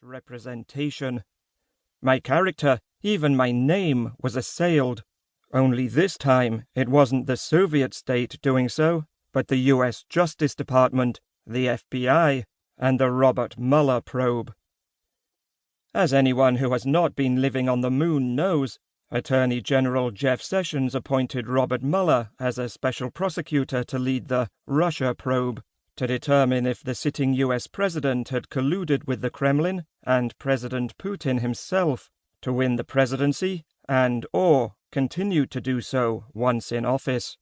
misrepresentation. My character, even my name, was assailed. Only this time it wasn't the Soviet state doing so, but the US Justice Department, the FBI, and the Robert Mueller probe. As anyone who has not been living on the moon knows, Attorney General Jeff Sessions appointed Robert Mueller as a special prosecutor to lead the Russia probe, to determine if the sitting US president had colluded with the Kremlin and President Putin himself to win the presidency and/or continue to do so once in office.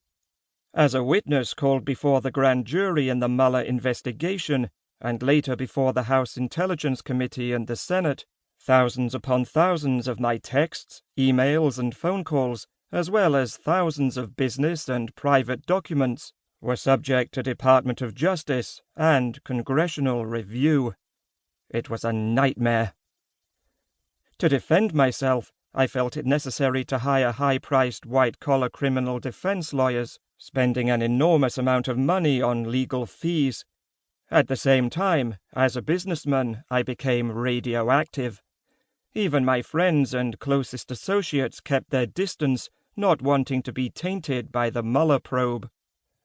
As a witness called before the grand jury in the Mueller investigation, and later before the House Intelligence Committee and the Senate, thousands upon thousands of my texts, emails, and phone calls, as well as thousands of business and private documents, were subject to Department of Justice and congressional review. It was a nightmare. To defend myself, I felt it necessary to hire high-priced white-collar criminal defense lawyers, spending an enormous amount of money on legal fees. At the same time, as a businessman, I became radioactive. Even my friends and closest associates kept their distance, not wanting to be tainted by the Mueller probe.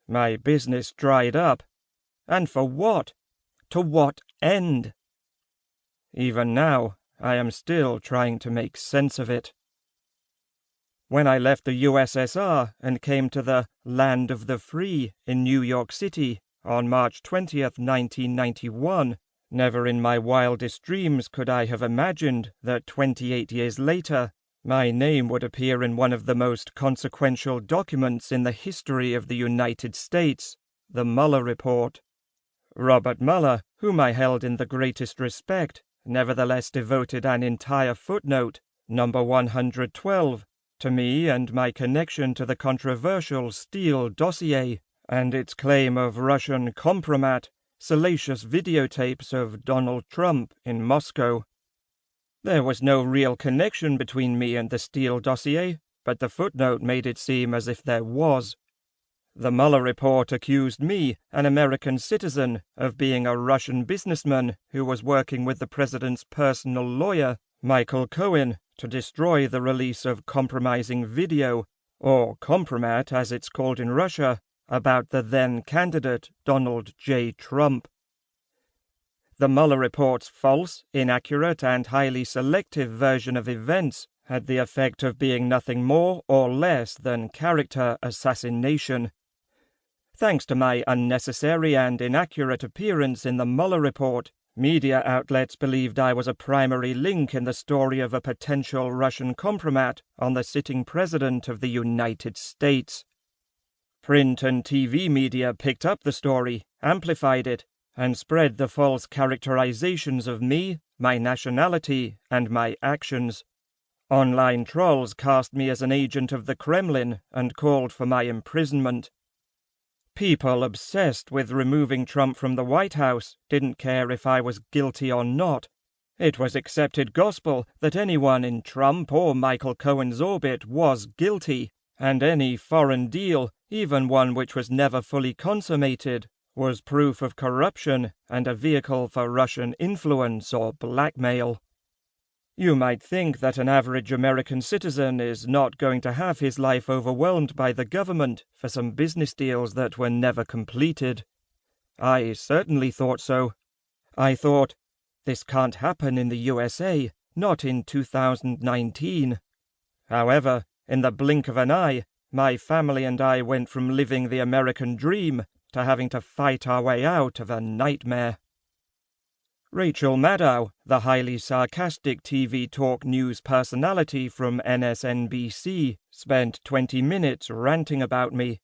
My business dried up. And for what? To what end? Even now, I am still trying to make sense of it. When I left the USSR and came to the Land of the Free in New York City on March 20th, 1991, never in my wildest dreams could I have imagined that 28 years later, my name would appear in one of the most consequential documents in the history of the United States, the Mueller Report. Robert Mueller, whom I held in the greatest respect, nevertheless devoted an entire footnote, number 112, to me and my connection to the controversial Steele dossier and its claim of Russian Kompromat, salacious videotapes of Donald Trump in Moscow. There was no real connection between me and the Steele dossier, but the footnote made it seem as if there was. The Mueller report accused me, an American citizen, of being a Russian businessman who was working with the president's personal lawyer, Michael Cohen, to destroy the release of compromising video, or Kompromat as it's called in Russia, about the then-candidate Donald J. Trump. The Mueller report's false, inaccurate, and highly selective version of events had the effect of being nothing more or less than character assassination. Thanks to my unnecessary and inaccurate appearance in the Mueller report, media outlets believed I was a primary link in the story of a potential Russian compromat on the sitting president of the United States. Print and TV media picked up the story, amplified it, and spread the false characterizations of me, my nationality, and my actions. Online trolls cast me as an agent of the Kremlin and called for my imprisonment. People obsessed with removing Trump from the White House didn't care if I was guilty or not. It was accepted gospel that anyone in Trump or Michael Cohen's orbit was guilty, and any foreign deal, even one which was never fully consummated, was proof of corruption and a vehicle for Russian influence or blackmail. You might think that an average American citizen is not going to have his life overwhelmed by the government for some business deals that were never completed. I certainly thought so. I thought, this can't happen in the USA, not in 2019. However, in the blink of an eye, my family and I went from living the American dream to having to fight our way out of a nightmare. Rachel Maddow, the highly sarcastic TV talk news personality from MSNBC, spent 20 minutes ranting about me.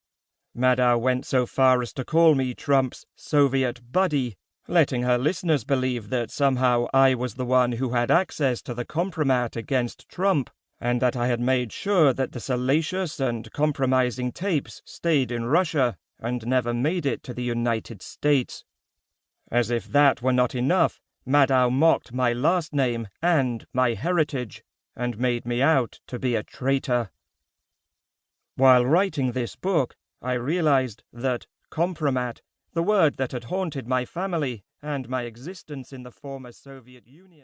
Maddow went so far as to call me Trump's Soviet buddy, letting her listeners believe that somehow I was the one who had access to the compromat against Trump, and that I had made sure that the salacious and compromising tapes stayed in Russia and never made it to the United States. As if that were not enough, Maddow mocked my last name and my heritage, and made me out to be a traitor. While writing this book, I realized that Kompromat, the word that had haunted my family and my existence in the former Soviet Union,